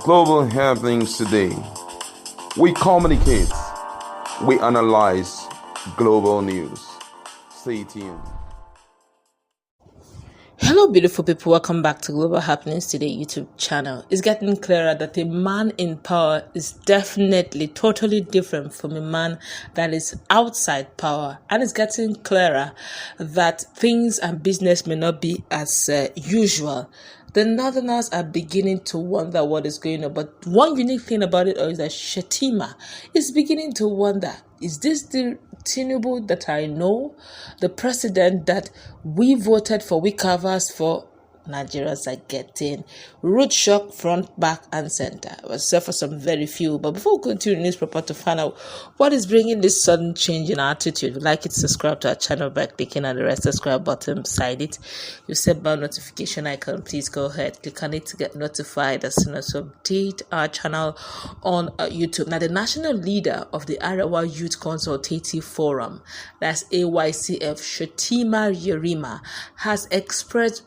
global happenings today. We communicate, we analyze global news. Stay tuned. Hello, beautiful people. Welcome back to Global Happenings Today YouTube channel. It's getting clearer that a man in power is definitely totally different from a man that is outside power. And it's getting clearer that things and business may not be as usual. The Northerners are beginning to wonder what is going on. But one unique thing about it is that Shettima is beginning to wonder, is this the Tinubu that I know? The president that we voted for, we covers for? Nigerians are getting root shock front, back, and center. Except for some very few. But before we continue in this report to find out what is bringing this sudden change in attitude, we'd like you to subscribe to our channel by clicking on the red subscribe button beside it. You set bell notification icon. Please go ahead, click on it to get notified as soon as we update our channel on YouTube. Now, the national leader of the Arewa Youth Consultative Forum, that's AYCF, Shettima Yerima, has expressed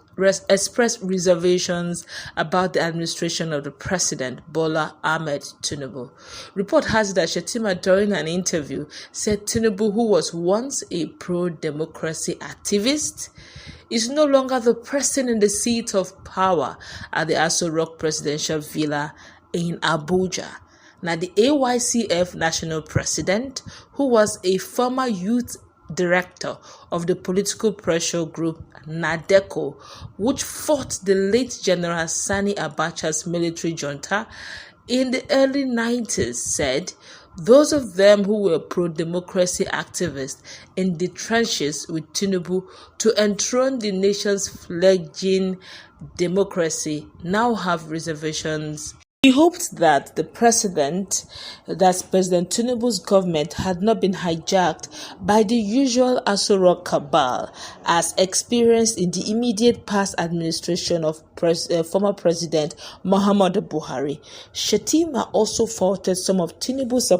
reservations about the administration of the president, Bola Ahmed Tinubu. Report has it that Shettima, during an interview, said Tinubu, who was once a pro-democracy activist, is no longer the person in the seat of power at the Aso Rock presidential villa in Abuja. Now, the AYCF national president, who was a former youth director of the political pressure group NADECO, which fought the late General Sani Abacha's military junta in the early 90s, said those of them who were pro-democracy activists in the trenches with Tinubu to enthrone the nation's fledgling democracy now have reservations. He hoped that President Tinubu's government had not been hijacked by the usual Aso Rock cabal as experienced in the immediate past administration of former President Muhammadu Buhari. Shettima also faulted some of Tinubu's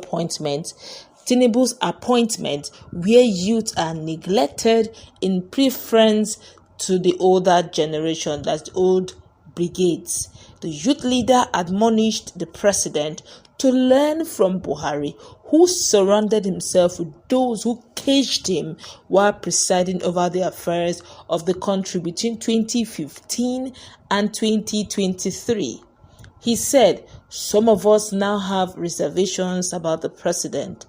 appointment where youth are neglected in preference to the older generation, that's the old brigades. The youth leader admonished the president to learn from Buhari, who surrounded himself with those who caged him while presiding over the affairs of the country between 2015 and 2023. He said, some of us now have reservations about the president.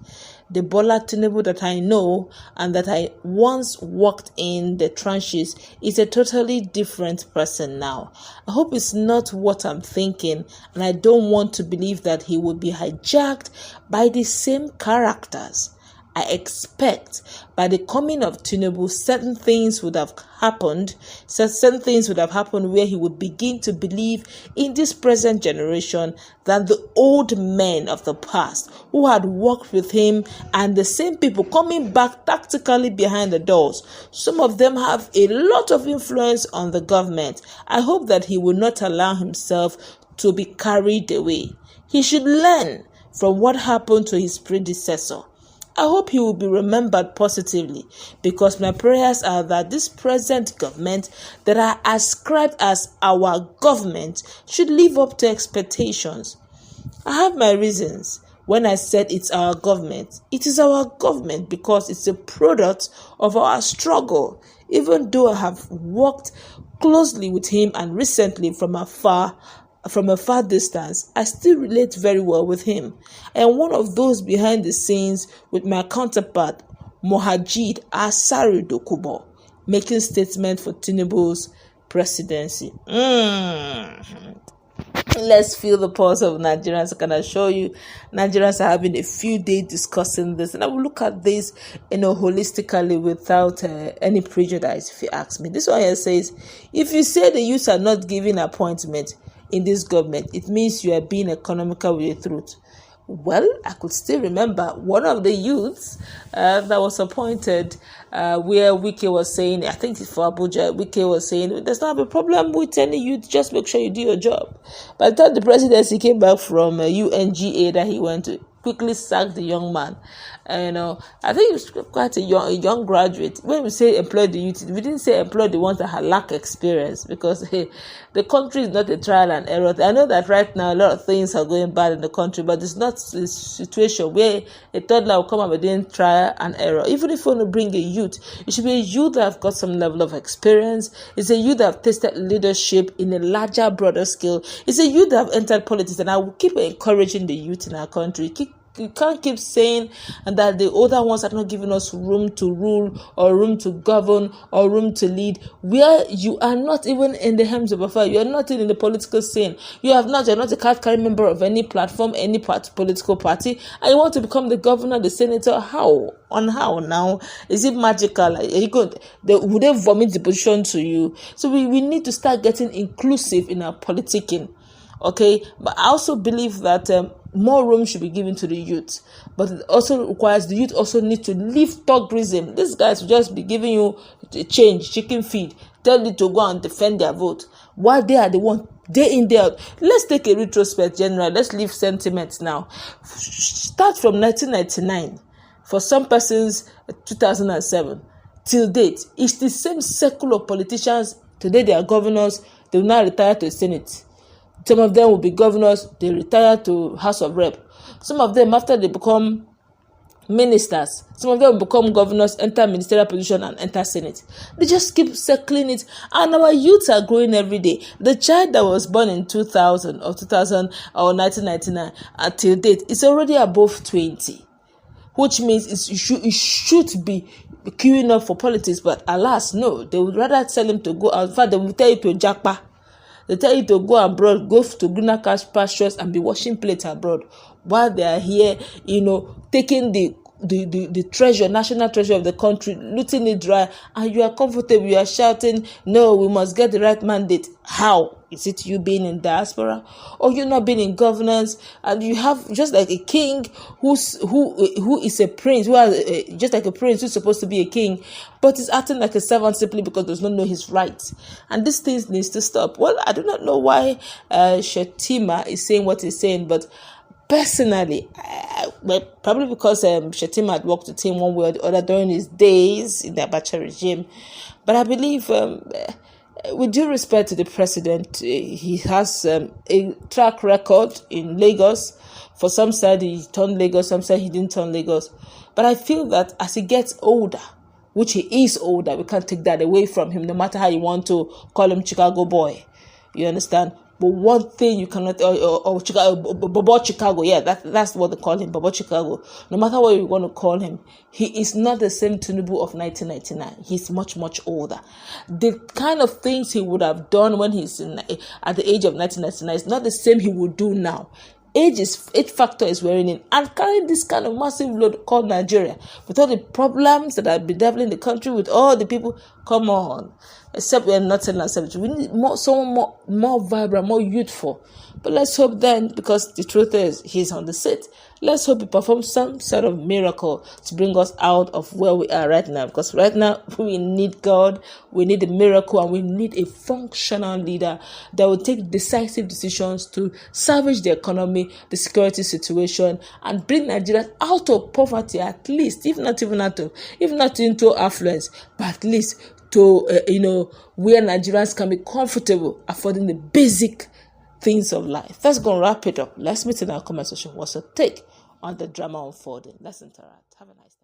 The Bola Tinubu that I know and that I once walked in the trenches is a totally different person now. I hope it's not what I'm thinking, and I don't want to believe that he will be hijacked by the same characters. I expect by the coming of Tinubu, certain things would have happened where he would begin to believe in this present generation than the old men of the past who had worked with him, and the same people coming back tactically behind the doors. Some of them have a lot of influence on the government. I hope that he will not allow himself to be carried away. He should learn from what happened to his predecessor. I hope he will be remembered positively, because my prayers are that this present government that are ascribed as our government should live up to expectations. I have my reasons when I said it's our government. It is our government because it's a product of our struggle. Even though I have worked closely with him and recently from a far distance, I still relate very well with him. I am one of those behind the scenes with my counterpart, Mohajid Asari Dokubo, making statements for Tinubu's presidency. Let's feel the pulse of Nigerians. I can assure you, Nigerians are having a few days discussing this, and I will look at this, holistically without any prejudice. If you ask me, this one here says, if you say the youth are not giving appointment in this government, it means you are being economical with the truth. Well, I could still remember one of the youths that was appointed where Wike was saying, I think for Abuja, Wike was saying, there's not a problem with any youth, just make sure you do your job. By the time the presidency came back from UNGA that he went to, quickly sacked the young man. I think he was quite a young graduate. When we say employ the youth, we didn't say employ the ones that had lack experience, because the country is not a trial and error. I know that right now a lot of things are going bad in the country, but it's not a situation where a toddler will come up and doing trial and error. Even if you want to bring a youth, it should be a youth that have got some level of experience. It's a youth that have tested leadership in a larger, broader scale. It's a youth that have entered politics, and I will keep encouraging the youth in our country. You can't keep saying that the older ones are not giving us room to rule or room to govern or room to lead, where you are not even in the hands of affairs. You are not in the political scene. You're not a card-carrying member of any platform, any political party, and you want to become the governor, the senator. How now? Is it magical? Are you good? Would they vomit the position to you? So we need to start getting inclusive in our politicking. Okay, but I also believe that more room should be given to the youth, but it also requires the youth also need to leave thuggerism. These guys will just be giving you change, chicken feed, tell you to go and defend their vote, while they are the one day in day out. Let's take a retrospect, general. Let's leave sentiments now. Start from 1999, for some persons 2007 till date. It's the same circle of politicians. Today they are governors. They will now retire to the Senate. Some of them will be governors, they retire to House of Rep. Some of them, after they become ministers, some of them will become governors, enter ministerial position, and enter Senate. They just keep circling it. And our youths are growing every day. The child that was born in 2000 or 1999 until date is already above 20, which means it should be queuing up for politics. But alas, no, they would rather tell him to go out. In fact, they will tell you to jackpot. They tell you to go abroad, go to greener pastures and be washing plates abroad, while they are here, taking the treasure, national treasure of the country, looting it dry, and you are comfortable. You are shouting, no, we must get the right mandate. How? Is it you being in diaspora, or you not being in governance, and you have just like a king who is a prince, who has just like a prince who's supposed to be a king, but is acting like a servant simply because does not know his rights. And this thing needs to stop. Well, I do not know why Shettima is saying what he's saying, but personally, probably because Shettima had worked with him one way or the other during his days in the Abacha regime. But I believe, with due respect to the president, he has a track record in Lagos. For some said he turned Lagos, some said he didn't turn Lagos. But I feel that as he gets older, which he is older, we can't take that away from him, no matter how you want to call him Chicago boy. You understand? But one thing you cannot, or Chicago, Bobo Chicago, yeah, that's what they call him, Bobo Chicago. No matter what you want to call him, he is not the same Tinubu of 1999. He's much, much older. The kind of things he would have done when he's at the age of 1999 is not the same he would do now. Age factor is wearing in, and carrying this kind of massive load called Nigeria, with all the problems that have been bedeviling the country, with all the people. Come on, except we're not telling ourselves. We need someone more vibrant, more youthful. But let's hope then, because the truth is, he's on the seat. Let's hope he performs some sort of miracle to bring us out of where we are right now. Because right now, we need God, we need a miracle, and we need a functional leader that will take decisive decisions to salvage the economy, the security situation, and bring Nigeria out of poverty, at least, if not into affluence, but at least to, where Nigerians can be comfortable affording the basic things of life. Let's go and wrap it up. Let's meet in our comment section. What's your take on the drama unfolding? Let's interact. Have a nice day.